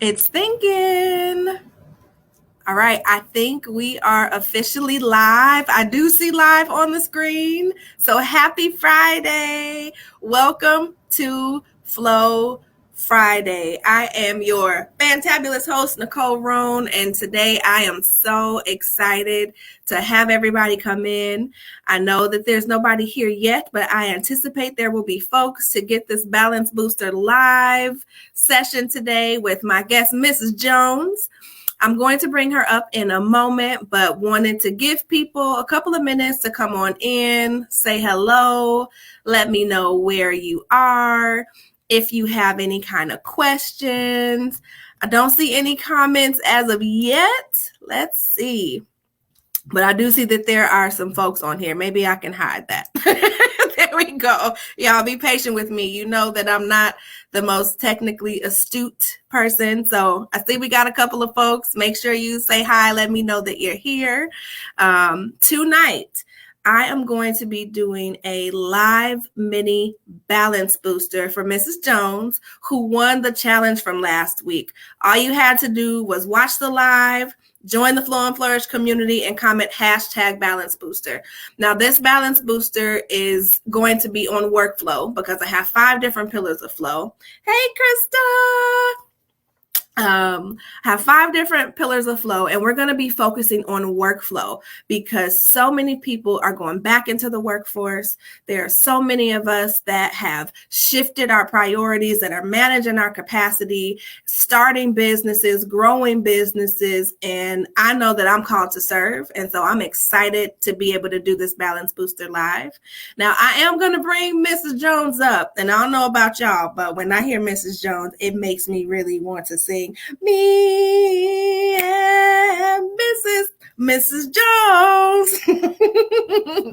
It's thinking. All right, I think we are officially live. I do see live on the screen. So happy Friday. Welcome to Flow Friday. I am your fantabulous host, Nicole Roan, and today I am so excited to have everybody come in. I know that there's nobody here yet, but I anticipate there will be folks to get this Balance Booster live session today with my guest, Mrs. Jones. I'm going to bring her up in a moment, but wanted to give people a couple of minutes to come on in, say hello, let me know where you are, if you have any kind of questions. I don't see any comments as of yet. Let's see. But I do see that there are some folks on here. Maybe I can hide that. There we go. Y'all be patient with me. You know that I'm not the most technically astute person. So I see we got a couple of folks. Make sure you say hi. Let me know that you're here. Tonight, I am going to be doing a live mini balance booster for Mrs. Jones, who won the challenge from last week. All you had to do was watch the live, join the Flow and Flourish community, and comment #balance booster. Now, this balance booster is going to be on workflow because I have 5 different pillars of flow. Hey, Krista. Have 5 different pillars of flow, and we're going to be focusing on workflow because so many people are going back into the workforce. There are so many of us that have shifted our priorities, that are managing our capacity, starting businesses, growing businesses, and I know that I'm called to serve, and so I'm excited to be able to do this Balance Booster live. Now, I am going to bring Mrs. Jones up, and I don't know about y'all, but when I hear Mrs. Jones, it makes me really want to sing Me and Mrs. Jones.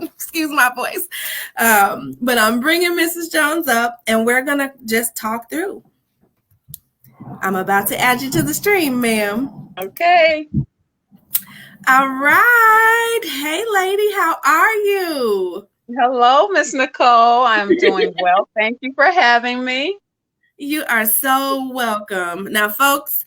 Excuse my voice. But I'm bringing Mrs. Jones up, and we're going to just talk through. I'm about to add you to the stream, ma'am. Okay. All right. Hey, lady, how are you? Hello, Miss Nicole. I'm doing well. Thank you for having me. You are so welcome. Now, folks,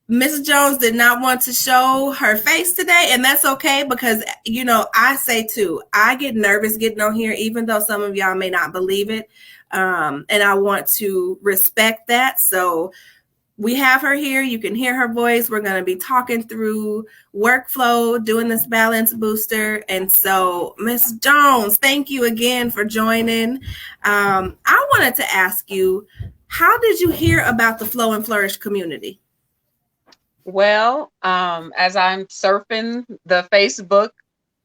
Mrs. Jones did not want to show her face today, and that's okay because, you know, I say too, I get nervous getting on here, even though some of y'all may not believe it, and I want to respect that. So we have her here. You can hear her voice. We're going to be talking through workflow, doing this balance booster. And so, Miss Jones, thank you again for joining. I wanted to ask you, how did you hear about the Flow and Flourish community? Well, as I'm surfing the Facebook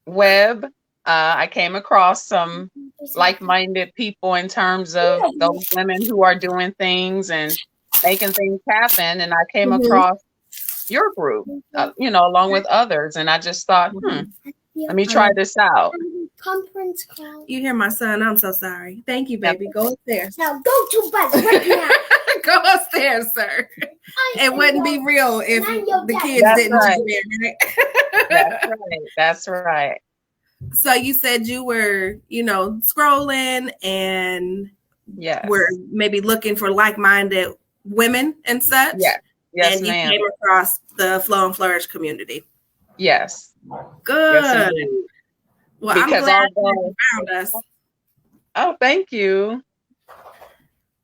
web, I came across some like-minded people in terms of those women who are doing things and making things happen. And I came across your group, along with others. And I just thought, let me try this out. Conference call. You hear my son? I'm so sorry. Thank you, baby. Go upstairs. Now go to bed right now. Go upstairs, sir. It wouldn't be real if the kids didn't do that. That's right. So you said you were, scrolling and were maybe looking for like-minded women and such. Yes, and you came across the Flow and Flourish community. Yes. Good. Yes, well, because I'm glad you found us. Oh, thank you.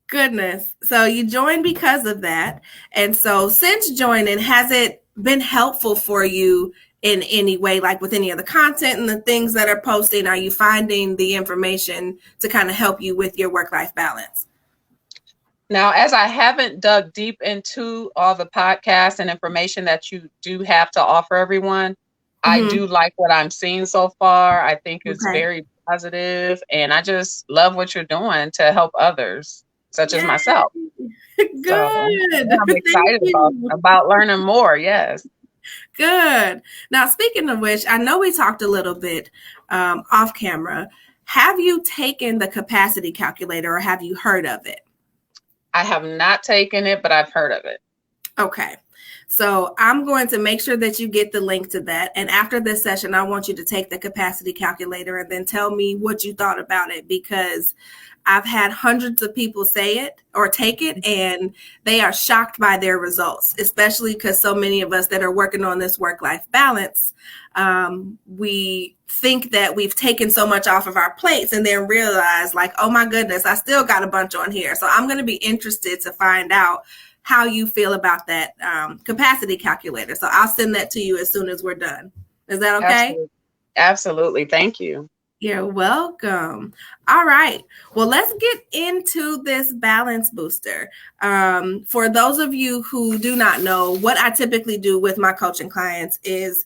Goodness. So you joined because of that. And so since joining, has it been helpful for you in any way, like with any of the content and the things that are posting? Are you finding the information to kind of help you with your work-life balance? Now, as I haven't dug deep into all the podcasts and information that you do have to offer everyone, I do like what I'm seeing so far. I think it's very positive, and I just love what you're doing to help others, such as myself. Good. So, I'm excited about learning more. Yes. Good. Now, speaking of which, I know we talked a little bit off camera. Have you taken the capacity calculator, or have you heard of it? I have not taken it, but I've heard of it. Okay. So I'm going to make sure that you get the link to that. And after this session, I want you to take the capacity calculator and then tell me what you thought about it, because I've had hundreds of people say it or take it, and they are shocked by their results, especially because so many of us that are working on this work-life balance, we think that we've taken so much off of our plates and then realize like, oh my goodness, I still got a bunch on here. So I'm going to be interested to find out how you feel about that capacity calculator. So I'll send that to you as soon as we're done. Is that okay? Absolutely. Thank you. You're welcome. All right. Well, let's get into this balance booster. For those of you who do not know, what I typically do with my coaching clients is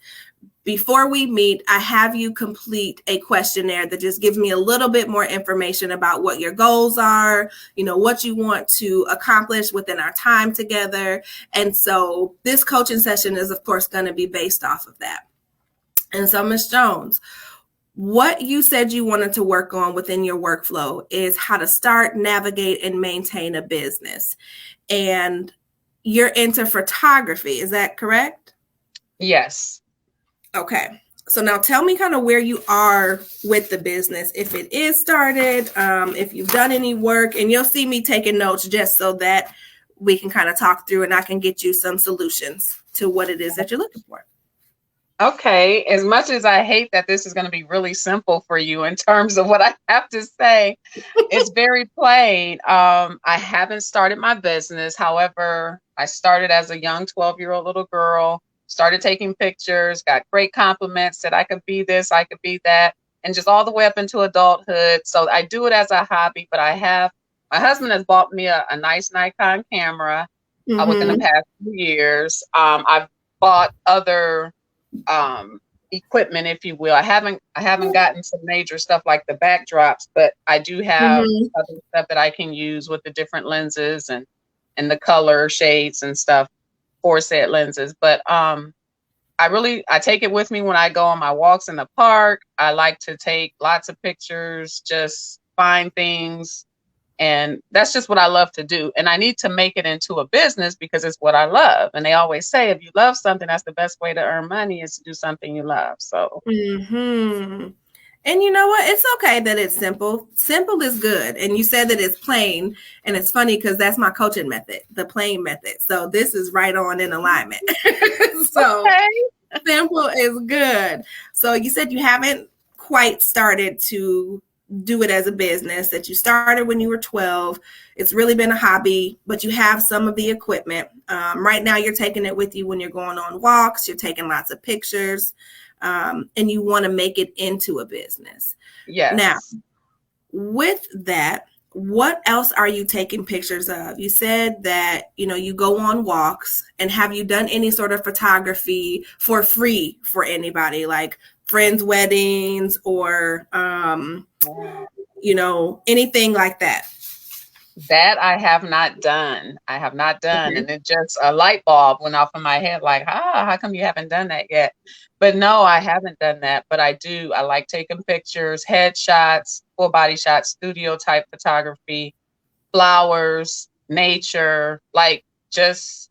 before we meet, I have you complete a questionnaire that just gives me a little bit more information about what your goals are, what you want to accomplish within our time together. And so this coaching session is, of course, going to be based off of that. And so, Ms. Jones, what you said you wanted to work on within your workflow is how to start, navigate, and maintain a business. And you're into photography. Is that correct? Yes. Okay. So now tell me kind of where you are with the business, if it is started, if you've done any work, and you'll see me taking notes just so that we can kind of talk through and I can get you some solutions to what it is that you're looking for. Okay. As much as I hate that this is going to be really simple for you in terms of what I have to say, it's very plain. I haven't started my business. However, I started as a young 12-year-old little girl. Started taking pictures, got great compliments, said I could be this, I could be that, and just all the way up into adulthood. So I do it as a hobby, but my husband has bought me a nice Nikon camera within the past few years. I've bought other equipment, if you will. I haven't gotten some major stuff like the backdrops, but I do have other stuff that I can use with the different lenses and the color shades and stuff for said lenses. But I take it with me when I go on my walks in the park. I like to take lots of pictures, just find things, and that's just what I love to do. And I need to make it into a business because it's what I love. And they always say, if you love something, that's the best way to earn money, is to do something you love. So And you know what? It's okay that it's simple. Simple is good. And you said that it's plain. And it's funny because that's my coaching method, the plain method. So this is right on in alignment. So simple is good. So you said you haven't quite started to do it as a business, that you started when you were 12. It's really been a hobby, but you have some of the equipment. Right now you're taking it with you when you're going on walks. You're taking lots of pictures. And you want to make it into a business. Yes. Now, with that, what else are you taking pictures of? You said that, you go on walks, and have you done any sort of photography for free for anybody, like friends' weddings or, anything like that? That I have not done. And it just a light bulb went off in my head, like, how come you haven't done that yet? But no, I haven't done that. But I like taking pictures, headshots, full body shots, studio type photography, flowers, nature, like just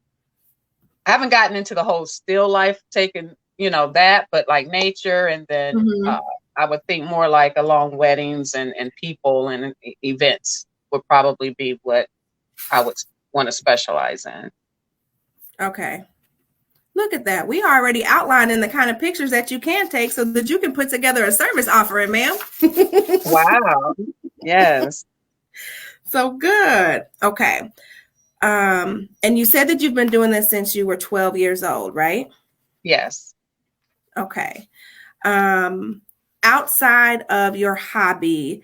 I haven't gotten into the whole still life taking, that, but like nature. And then I would think more like along weddings and people and events would probably be what I would want to specialize in. Okay. Look at that. We already outlining the kind of pictures that you can take so that you can put together a service offering, ma'am. Wow. Yes. So good. Okay. And you said that you've been doing this since you were 12 years old, right? Yes. Okay. Outside of your hobby,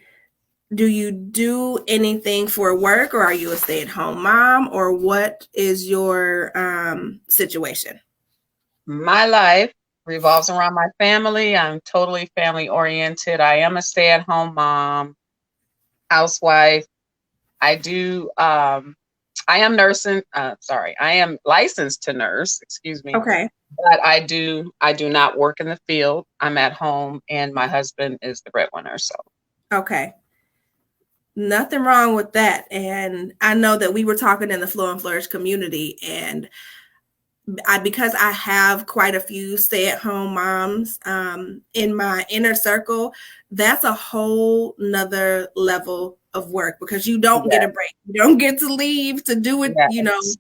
do you do anything for work, or are you a stay-at-home mom, or what is your situation? My life revolves around my family. I'm totally family oriented. I am a stay-at-home mom, housewife. I am nursing. I am licensed to nurse, excuse me. Okay. But I do not work in the field. I'm at home, and my husband is the breadwinner. So. Okay. Nothing wrong with that. And I know that we were talking in the Flow and Flourish community, and because I have quite a few stay-at-home moms in my inner circle, that's a whole nother level of work because you don't get a break. You don't get to leave to do it, Yes.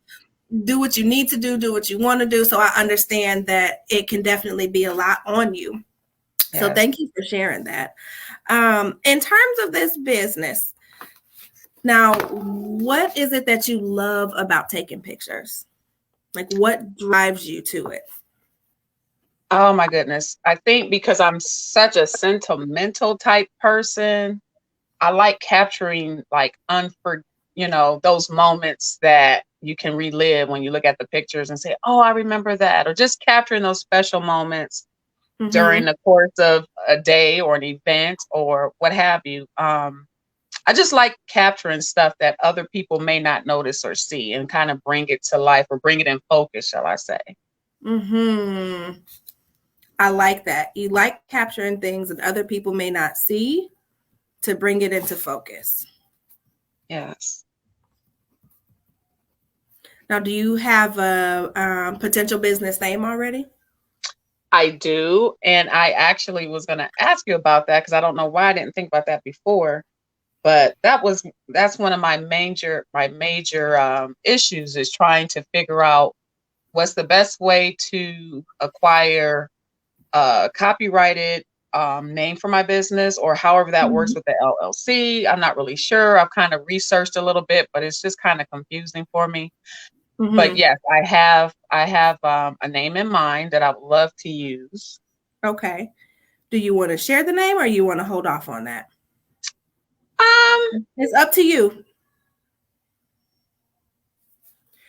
do what you need to do what you want to do. So I understand that it can definitely be a lot on you. Yes. So thank you for sharing that. In terms of this business, now, what is it that you love about taking pictures? Like, what drives you to it? Oh my goodness. I think because I'm such a sentimental type person, I like capturing like those moments that you can relive when you look at the pictures and say, "Oh, I remember that," or just capturing those special moments during the course of a day or an event or what have you. I just like capturing stuff that other people may not notice or see and kind of bring it to life or bring it in focus, shall I say. I like that. You like capturing things that other people may not see to bring it into focus. Yes. Now, do you have a potential business name already? I do. And I actually was going to ask you about that because I don't know why I didn't think about that before. But that's one of my major issues is trying to figure out what's the best way to acquire a copyrighted name for my business, or however that works with the LLC. I'm not really sure. I've kind of researched a little bit, but it's just kind of confusing for me. But yes, I have a name in mind that I would love to use. Okay. Do you want to share the name or you want to hold off on that? It's up to you.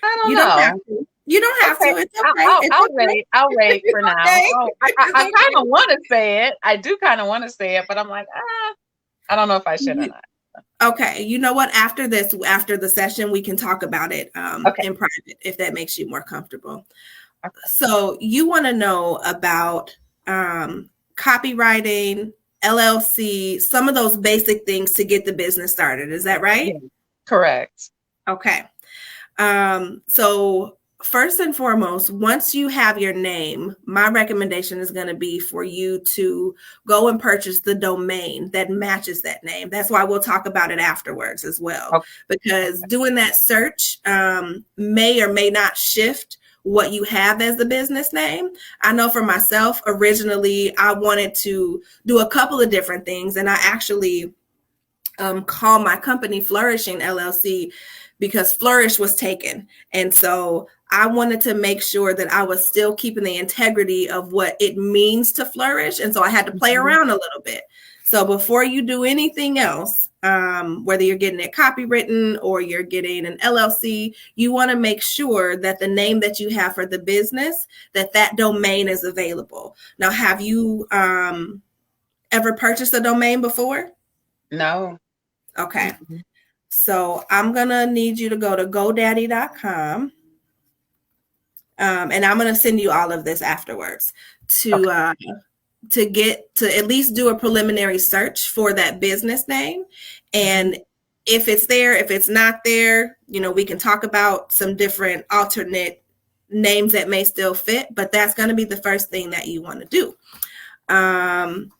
I don't know. You don't have to. It's okay. I'll wait for now. I kind of want to say it. I do kind of want to say it, but I'm like, I don't know if I should or not. Okay. You know what? After the session, we can talk about it in private if that makes you more comfortable. Okay. So you want to know about copywriting, LLC, some of those basic things to get the business started. Is that right? Yeah, correct. Okay. So first and foremost, once you have your name, my recommendation is going to be for you to go and purchase the domain that matches that name. That's why we'll talk about it afterwards as well, because doing that search may or may not shift what you have as the business name. I know for myself, originally, I wanted to do a couple of different things, and I actually call my company Flourishing LLC because Flourish was taken. And so I wanted to make sure that I was still keeping the integrity of what it means to flourish. And so I had to play around a little bit. So before you do anything else, whether you're getting it copywritten or you're getting an LLC, you want to make sure that the name that you have for the business, that domain is available. Now, have you ever purchased a domain before? No. Okay. So I'm going to need you to go to GoDaddy.com. And I'm going to send you all of this afterwards to get to at least do a preliminary search for that business name. And if it's there, if it's not there, we can talk about some different alternate names that may still fit, but that's going to be the first thing that you want to do.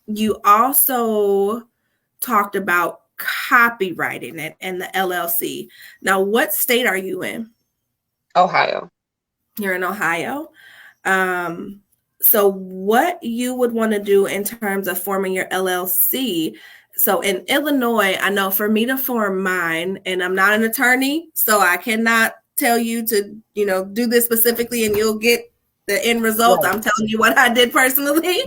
You also talked about copywriting it and the LLC. Now, what state are you in? Ohio. You're in Ohio. So what you would want to do in terms of forming your LLC. So in Illinois, I know for me to form mine, and I'm not an attorney, so I cannot tell you to, do this specifically and you'll get the end result. Right. I'm telling you what I did personally.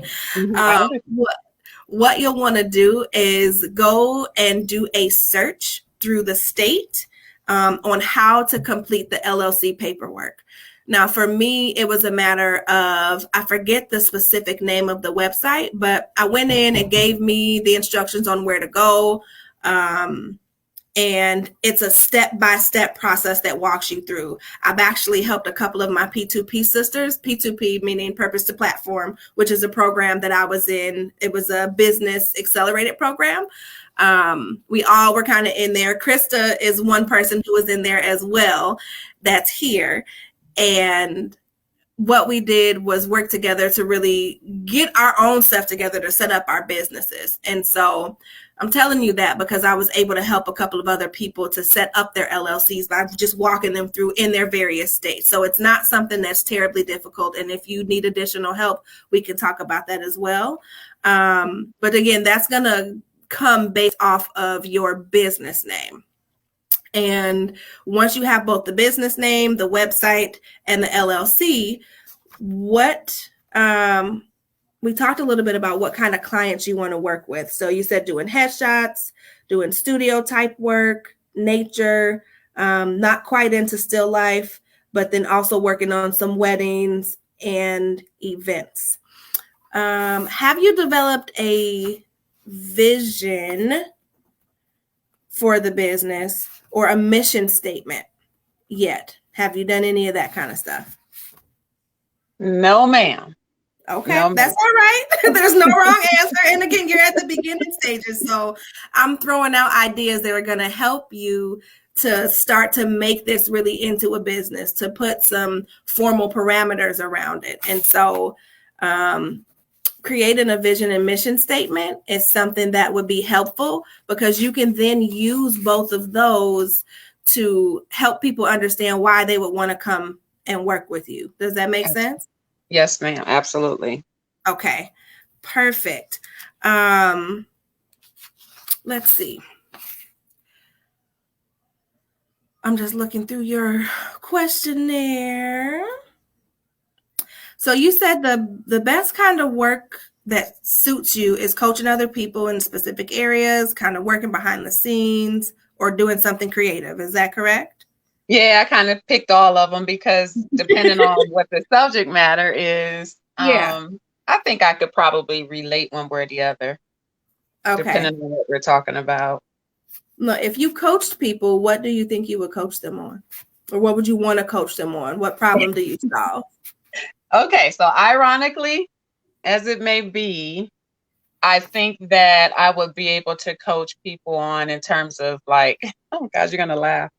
What you'll want to do is go and do a search through the state on how to complete the LLC paperwork. Now, for me, it was a matter of, I forget the specific name of the website, but I went in and gave me the instructions on where to go. And it's a step-by-step process that walks you through. I've actually helped a couple of my P2P sisters, P2P meaning Purpose to Platform, which is a program that I was in. It was a business accelerated program. We all were kind of in there. Krista is one person who was in there as well that's here. And what we did was work together to really get our own stuff together to set up our businesses. And so I'm telling you that because I was able to help a couple of other people to set up their LLCs by just walking them through in their various states. So it's not something that's terribly difficult. And if you need additional help, we can talk about that as well. But again, that's going to come based off of your business name. And once you have both the business name, the website, and the LLC, we talked a little bit about what kind of clients you want to work with. So you said doing headshots, doing studio type work, nature, not quite into still life, but then also working on some weddings and events. Have you developed a vision for the business or a mission statement yet? Have you done any of that kind of stuff? No, ma'am. Okay, no, that's all right. There's no wrong answer. And again, you're at the beginning stages. So I'm throwing out ideas that are going to help you to start to make this really into a business, to put some formal parameters around it. And so creating a vision and mission statement is something that would be helpful because you can then use both of those to help people understand why they would want to come and work with you. Does that make sense? Yes, ma'am. Absolutely. Okay, perfect. Let's see. I'm just looking through your questionnaire. So you said the best kind of work that suits you is coaching other people in specific areas, kind of working behind the scenes or doing something creative. Is that correct? Yeah, I kind of picked all of them because depending on what the subject matter is, I think I could probably relate one way or the other. Okay. Depending on what we're talking about. No, if you coached people, what do you think you would coach them on? Or what would you want to coach them on? What problem do you solve? Okay, so ironically, as it may be, I think that I would be able to coach people on in terms of like, oh gosh, you're gonna laugh.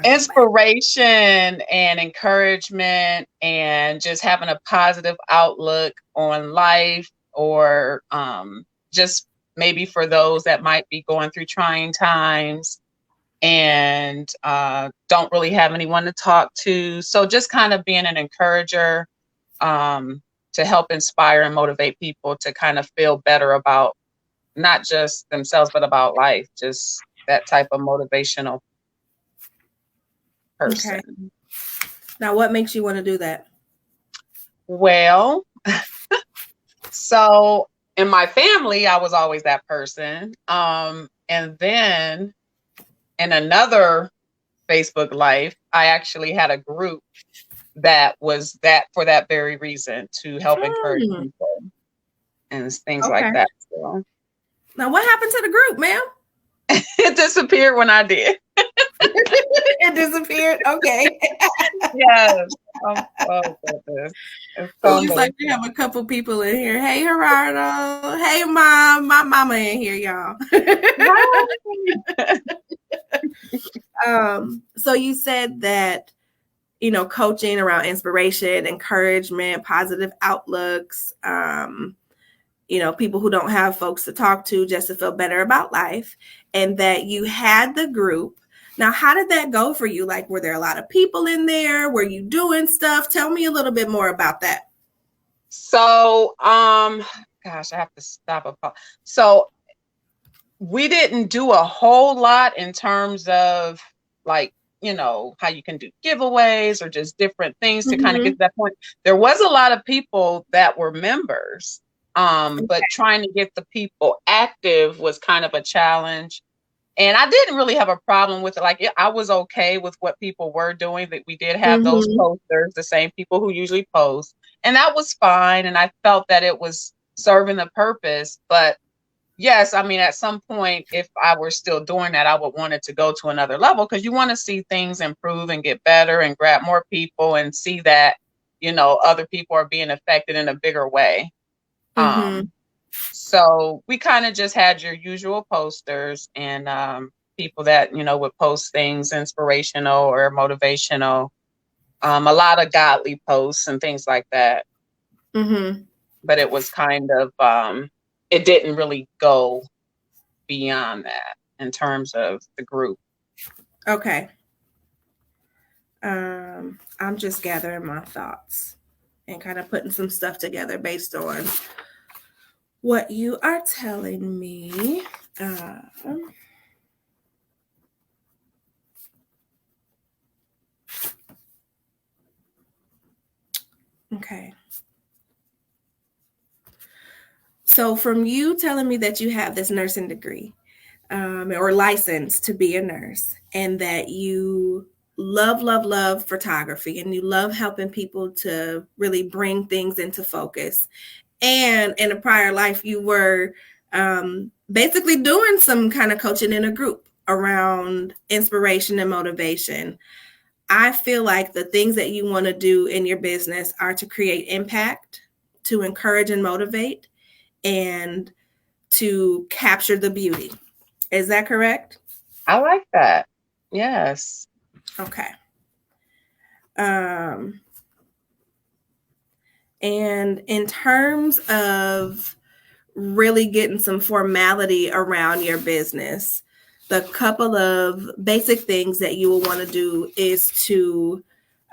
Inspiration and encouragement and just having a positive outlook on life, or just maybe for those that might be going through trying times and don't really have anyone to talk to. So just kind of being an encourager to help inspire and motivate people to kind of feel better about not just themselves, but about life, just that type of motivational person. Okay. Now, what makes you want to do that? Well, so in my family, I was always that person. And then in another Facebook life, I actually had a group that was that for that very reason, to help encourage people and things like that. So. Now, what happened to the group, ma'am? It disappeared when I did. It disappeared. Okay. Yes. So it's like we have a couple people in here. Hey, Gerardo. Hey, Mom. My mama in here, y'all. So you said that, you know, coaching around inspiration, encouragement, positive outlooks, you know, people who don't have folks to talk to just to feel better about life, and that you had the group. Now, how did that go for you? Like, were there a lot of people in there? Were you doing stuff? Tell me a little bit more about that. So, gosh, I have to stop. So we didn't do a whole lot in terms of like, you know, how you can do giveaways or just different things to kind of get to that point. There was a lot of people that were members, but trying to get the people active was kind of a challenge. And I didn't really have a problem with it. Like, I was okay with what people were doing, that we did have those posters, the same people who usually post. And that was fine. And I felt that it was serving the purpose. But yes, I mean, at some point, if I were still doing that, I would want it to go to another level, because you want to see things improve and get better and grab more people and see that, you know, other people are being affected in a bigger way. So we kind of just had your usual posters and people that, you know, would post things inspirational or motivational. A lot of godly posts and things like that. Mm-hmm. But it was kind of it didn't really go beyond that in terms of the group. Okay. I'm just gathering my thoughts and kind of putting some stuff together based on what you are telling me. Okay. So, from you telling me that you have this nursing degree or license to be a nurse, and that you love photography and you love helping people to really bring things into focus, and in a prior life, you were basically doing some kind of coaching in a group around inspiration and motivation. I feel like the things that you want to do in your business are to create impact, to encourage and motivate, and to capture the beauty. Is that correct? I like that. Yes. Okay. And in terms of really getting some formality around your business, the couple of basic things that you will want to do is to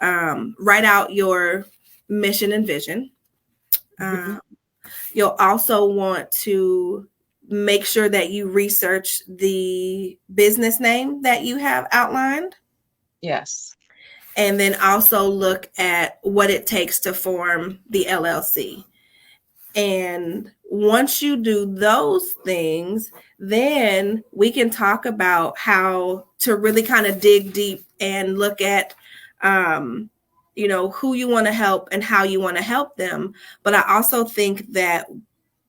write out your mission and vision. Mm-hmm. You'll also want to make sure that you research the business name that you have outlined. Yes. And then also look at what it takes to form the LLC. And once you do those things, then we can talk about how to really kind of dig deep and look at, who you want to help and how you want to help them. But I also think that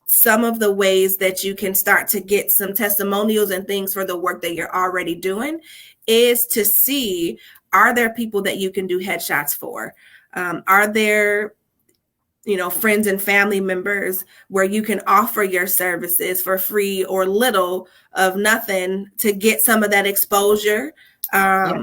some of the ways that you can start to get some testimonials and things for the work that you're already doing is to see, are there people that you can do headshots for? Are there friends and family members where you can offer your services for free or little of nothing to get some of that exposure? Yeah.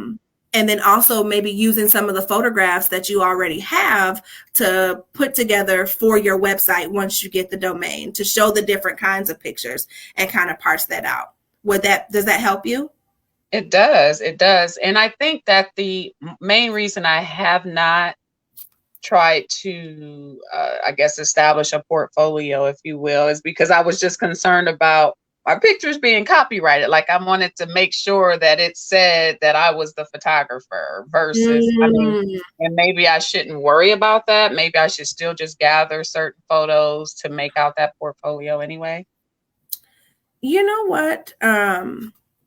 And then also maybe using some of the photographs that you already have to put together for your website once you get the domain, to show the different kinds of pictures and kind of parse that out. Does that help you? It does. It does. And I think that the main reason I have not tried to, I guess, establish a portfolio, if you will, is because I was just concerned about my pictures being copyrighted. Like, I wanted to make sure that it said that I was the photographer versus, and maybe I shouldn't worry about that. Maybe I should still just gather certain photos to make out that portfolio anyway. You know what?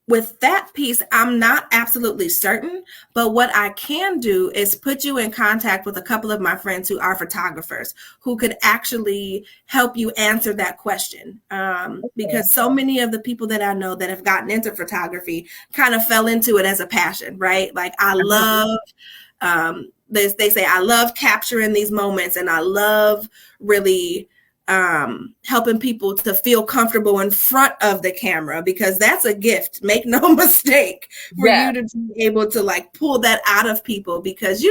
With that piece, I'm not absolutely certain, but what I can do is put you in contact with a couple of my friends who are photographers who could actually help you answer that question. Because so many of the people that I know that have gotten into photography kind of fell into it as a passion, right? Like, I love, they say, I love capturing these moments, and I love really helping people to feel comfortable in front of the camera, because that's a gift. Make no mistake, for you to be able to like pull that out of people, because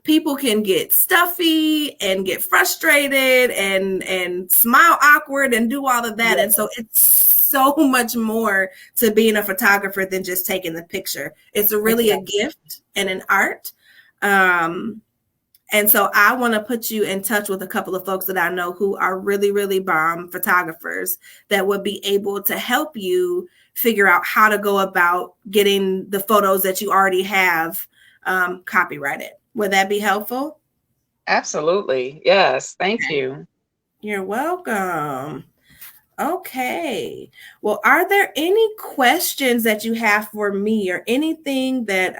people can get stuffy and get frustrated and smile awkward and do all of that. Yeah. And so it's so much more to being a photographer than just taking the picture. It's really a gift and an art. And so I want to put you in touch with a couple of folks that I know who are really, really bomb photographers that would be able to help you figure out how to go about getting the photos that you already have copyrighted. Would that be helpful? Absolutely. Yes. Thank you. You're welcome. Okay. Well, are there any questions that you have for me, or anything that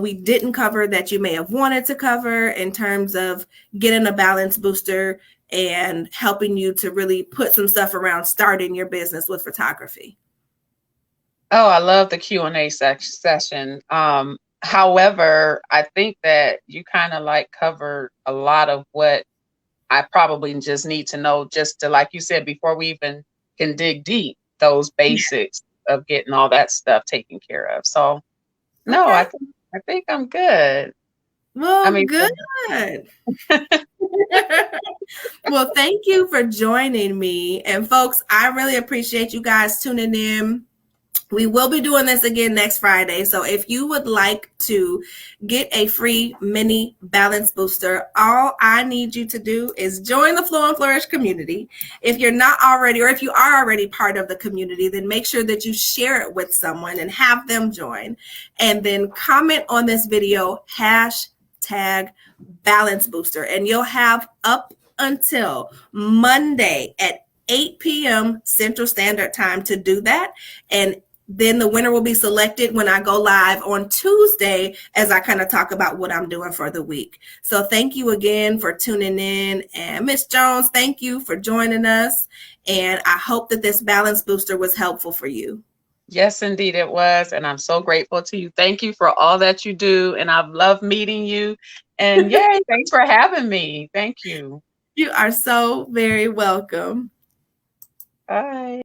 we didn't cover that you may have wanted to cover in terms of getting a balance booster and helping you to really put some stuff around starting your business with photography? Oh, I love the Q&A session. However, I think that you kind of like covered a lot of what I probably just need to know, just to, like you said, before we even can dig deep, those basics of getting all that stuff taken care of. So no, Okay. I think I'm good. I Well, mean, good. Well, thank you for joining me. And folks, I really appreciate you guys tuning in. We will be doing this again next Friday. So if you would like to get a free mini balance booster, all I need you to do is join the Flow and Flourish community. If you're not already, or if you are already part of the community, then make sure that you share it with someone and have them join. And then comment on this video, hashtag balance booster. And you'll have up until Monday at 8 p.m. Central Standard Time to do that. And then the winner will be selected when I go live on Tuesday as I kind of talk about what I'm doing for the week. So thank you again for tuning in. And Miss Jones, thank you for joining us. And I hope that this balance booster was helpful for you. yes, indeed it was. And I'm so grateful to you. Thank you for all that you do. And I've loved meeting you. And yay, thanks for having me. Thank you. You are so very welcome. Bye.